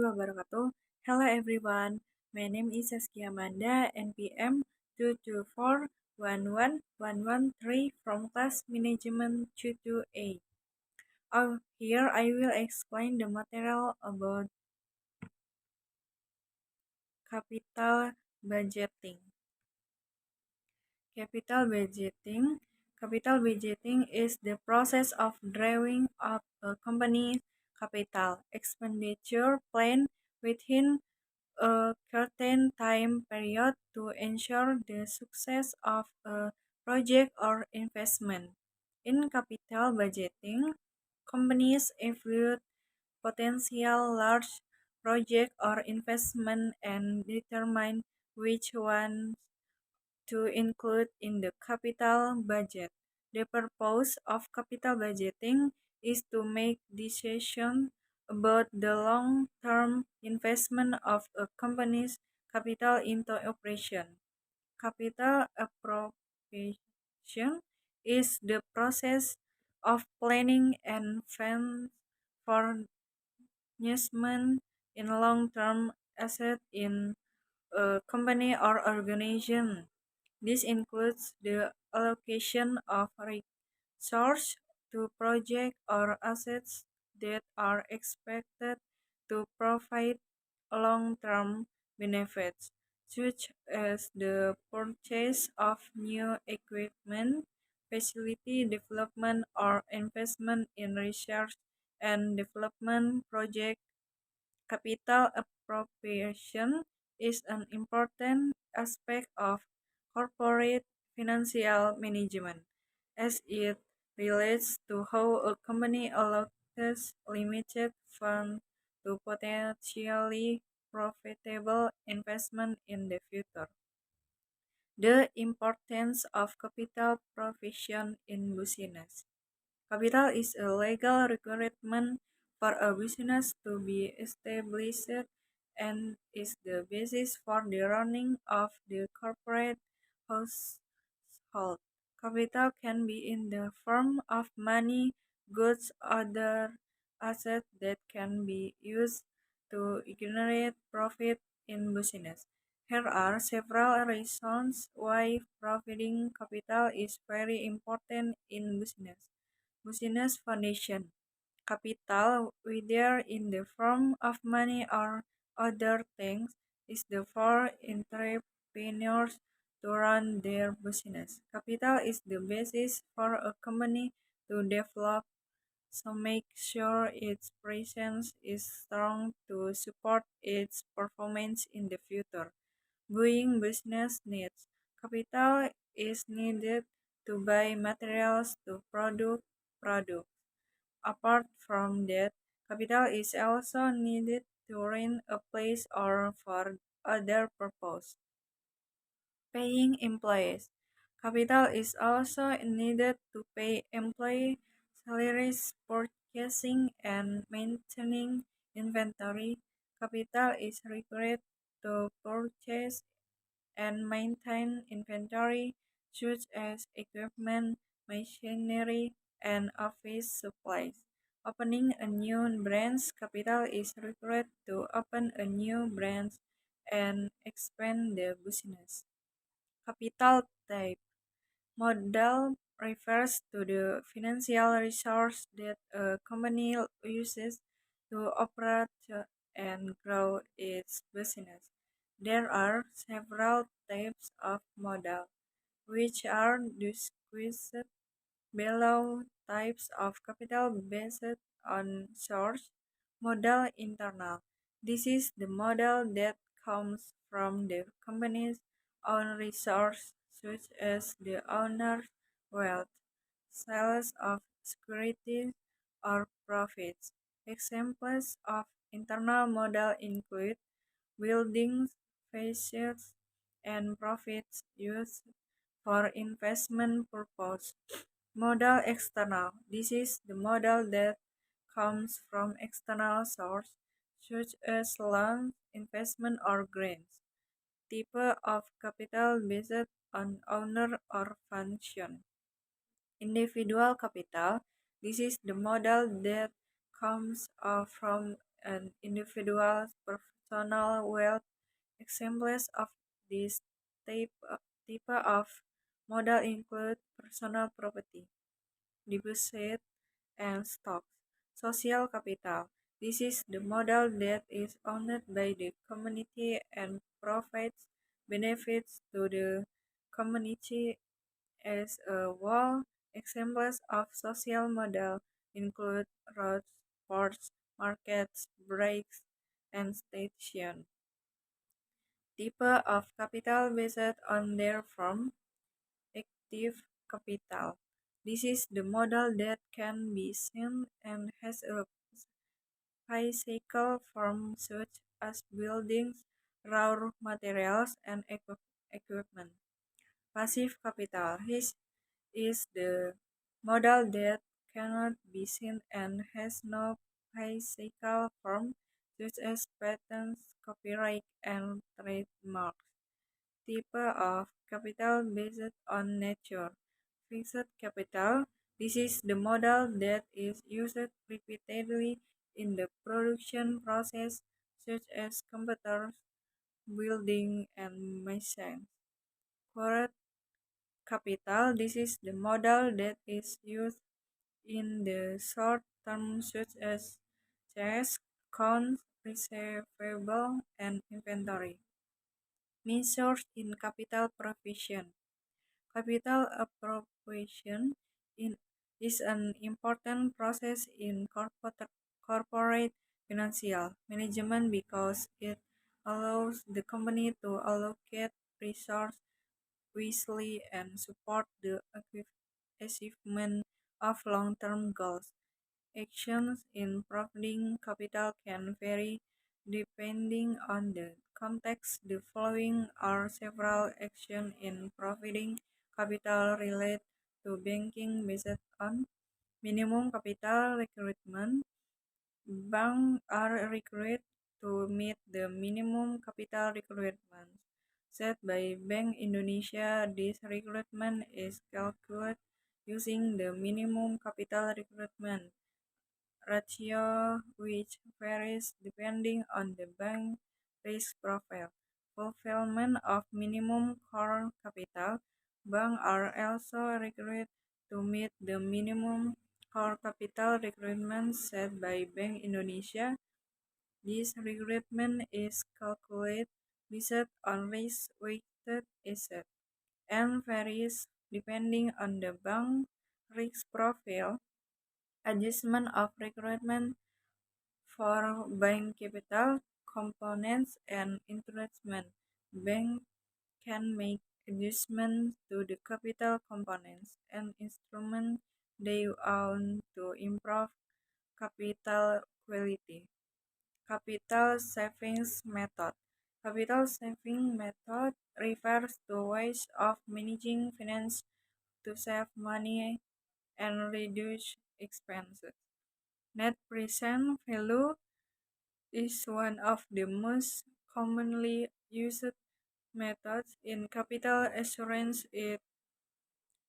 wabarakatuh. Hello everyone, my name is Saskia Amanda, NPM 224-11113 from class management 228. Here I will explain the material about capital budgeting. Capital budgeting. Capital budgeting is the process of drawing up a company's capital expenditure plan within a certain time period to ensure the success of a project or investment. In capital budgeting, companies evaluate potential large project or investment and determine which ones to include in the capital budget. The purpose of capital budgeting is to make decisions about the long-term investment of a company's capital into operation. Capital appropriation is the process of planning and funds for investment in long-term assets in a company or organization. This includes the allocation of resources to projects or assets that are expected to provide long-term benefits, such as the purchase of new equipment, facility development, or investment in research and development projects. Capital appropriation is an important aspect of corporate financial management, as it relates to how a company allocates limited funds to potentially profitable investment in the future. The importance of capital provision in business. Capital is a legal requirement for a business to be established and is the basis for the running of the corporate household. Capital can be in the form of money, goods, other assets that can be used to generate profit in business. Here are several reasons why providing capital is very important in business. Business foundation. Capital, whether in the form of money or other things, is the for entrepreneurs to run their business. Capital is the basis for a company to develop, so make sure its presence is strong to support its performance in the future. Buying business needs. Capital is needed to buy materials to product. Apart from that, capital is also needed to rent a place or for other purpose. Paying employees. Capital is also needed to pay employee salaries, purchasing and maintaining inventory. Capital is required to purchase and maintain inventory such as equipment, machinery, and office supplies. Opening a new branch. Capital is required to open a new branch and expand the business. Capital type. Modal refers to the financial resource that a company uses to operate and grow its business. There are several types of modal, which are described below. Types of capital based on source. Modal internal. This is the model that comes from the company's own resource, such as the owner's wealth, sales of securities, or profits. Examples of internal model include buildings, facilities, and profits used for investment purpose. Modal external. This is the model that comes from external source, such as loans, investment, or grants. Type of capital based on owner or function. Individual capital. This is the model that comes from an individual's personal wealth. Examples of this type of model include personal property, deposit, and stocks. Social capital. This is the model that is owned by the community and provides benefits to the community as a whole. Examples of social model include roads, ports, markets, brakes, and stations. Type of capital based on their form, active capital. This is the model that can be seen and has a physical form such as buildings, raw materials, and equipment. Passive capital. This is the model that cannot be seen and has no physical form, such as patents, copyright, and trademarks. Type of capital based on nature. Fixed capital. This is the model that is used repeatedly in the production process, such as computers, building, and machines. Current capital. This is the model that is used in the short term, such as cash, accounts receivable, and inventory. Measures in capital provision. Capital appropriation in, is an important process in corporate financial management because it allows the company to allocate resources wisely and support the achievement of long-term goals. Actions in providing capital can vary depending on the context. The following are several actions in providing capital related to banking based on minimum capital requirement. Banks are required to meet the minimum capital requirements set by Bank Indonesia. This requirement is calculated using the minimum capital requirement ratio, which varies depending on the bank risk profile. Fulfillment of minimum core capital. Banks are also required to meet the minimum core capital requirements set by Bank Indonesia. This requirement is calculated based on risk-weighted assets and varies depending on the bank risk profile. Adjustment of requirement for bank capital components and investment. Bank can make adjustments to the capital components and instruments they own to improve capital quality. Capital savings method. Capital saving method refers to ways of managing finance to save money and reduce expenses. Net present value is one of the most commonly used methods in capital assurance. It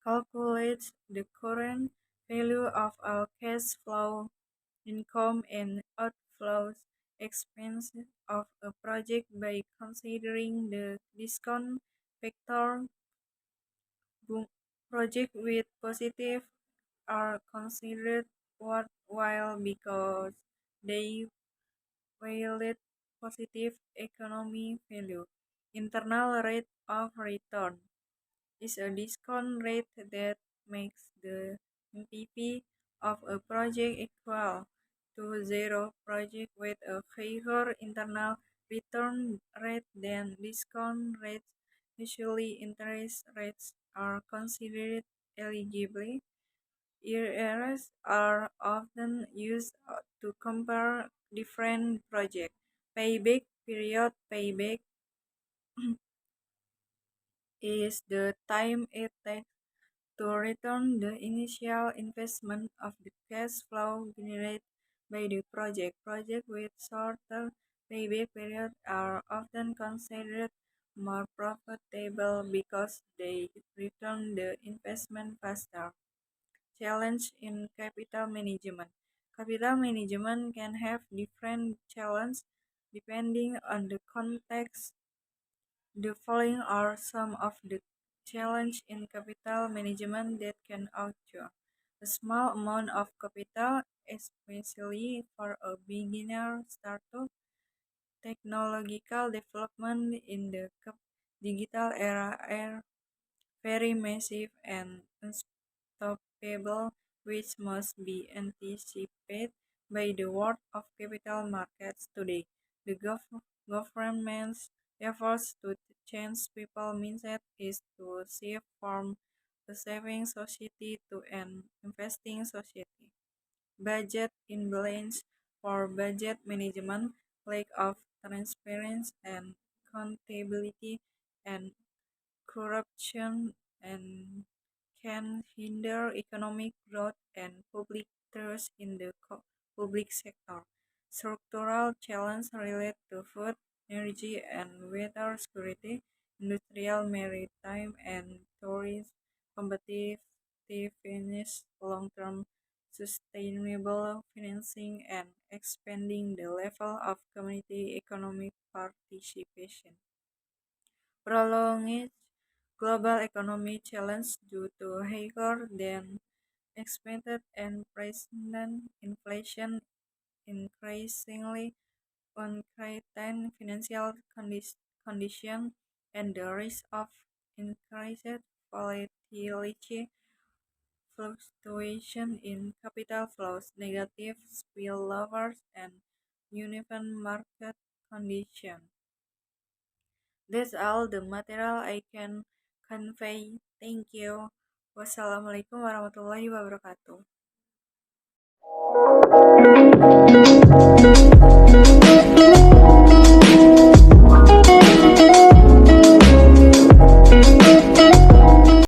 calculates the current value of all cash flow, income, and outflows expenses of a project by considering the discount factor. Projects with positive are considered worthwhile because they violate positive economic value. Internal rate of return is a discount rate that makes the NPV of a project equal to zero. Project with a higher internal return rate than discount rates, usually interest rates, are considered eligible. ERS are often used to compare different projects. Payback period. Payback is the time it takes to return the initial investment of the cash flow generated by the project. Projects with shorter payback periods are often considered more profitable because they return the investment faster. Challenge in capital management. Capital management can have different challenges depending on the context. The following are some of the challenges in capital management that can occur. A small amount of capital, especially for a beginner startup. Technological development in the digital era are very massive and unstoppable, which must be anticipated by the world of capital markets today. The government's efforts to change people's mindset is to shift from a saving society to an investing society. Budget imbalance for budget management, lack of transparency and accountability, and corruption and can hinder economic growth and public trust in the public sector. Structural challenges relate to food, energy, and water security, industrial, maritime, and tourism competitiveness, long-term sustainable financing, and expanding the level of community economic participation. Prolonged global economic challenge due to higher than expected and persistent inflation, increasingly uncertain financial condition, and the risk of increased volatility, fluctuation in capital flows, negative spillovers, and uneven market conditions. That's all the material I can convey. Thank you. Wassalamualaikum warahmatullahi wabarakatuh.